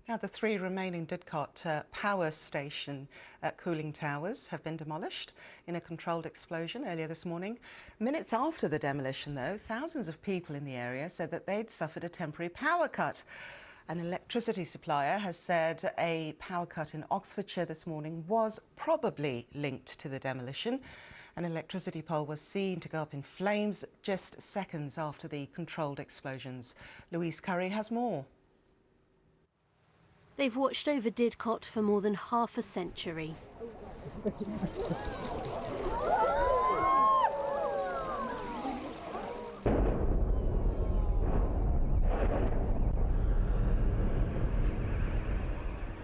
Now, the three remaining Didcot power station cooling towers have been demolished in a controlled explosion earlier this morning. Minutes after the demolition, though, thousands of people in the area said that they'd suffered a temporary power cut. An electricity supplier has said a power cut in Oxfordshire this morning was probably linked to the demolition. An electricity pole was seen to go up in flames just seconds after the controlled explosions. Louise Curry has more. They've watched over Didcot for more than half a century.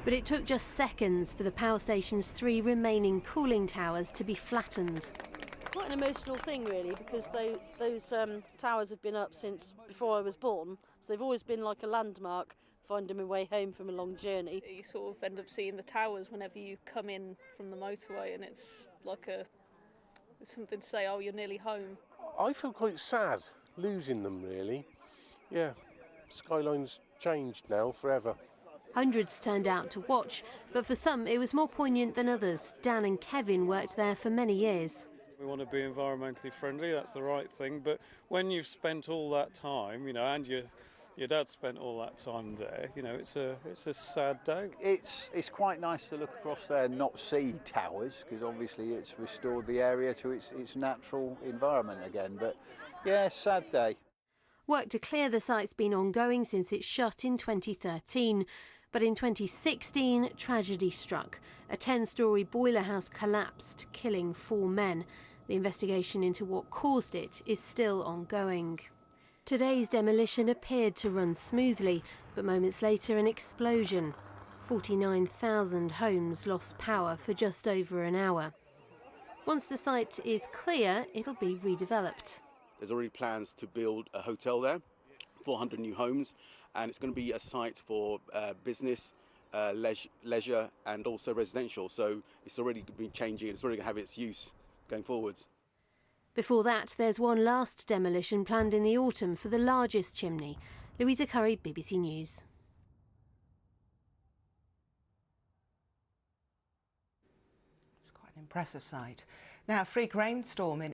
But it took just seconds for the power station's three remaining cooling towers to be flattened. It's quite an emotional thing, really, because those towers have been up since before I was born, so they've always been like a landmark, finding my way home from a long journey. You sort of end up seeing the towers whenever you come in from the motorway, and it's like it's something to say, oh, you're nearly home. I feel quite sad losing them, really. Yeah, skyline's changed now forever. Hundreds turned out to watch, but for some it was more poignant than others. Dan and Kevin worked there for many years. We want to be environmentally friendly, that's the right thing, but when you've spent all that time, and your dad spent all that time there, it's a sad day. It's quite nice to look across there and not see towers, because obviously it's restored the area to its natural environment again, but yeah, sad day. Work to clear the site's been ongoing since it shut in 2013. But in 2016, tragedy struck. A 10-storey boiler house collapsed, killing 4 men. The investigation into what caused it is still ongoing. Today's demolition appeared to run smoothly, but moments later an explosion. 49,000 homes lost power for just over an hour. Once the site is clear, it'll be redeveloped. There's already plans to build a hotel there, 400 new homes, and it's going to be a site for business, leisure and also residential. So it's already been changing, it's already going to have its use going forwards. Before that, there's one last demolition planned in the autumn for the largest chimney. Louisa Curry, BBC News. It's quite an impressive sight. Now, a freak rainstorm in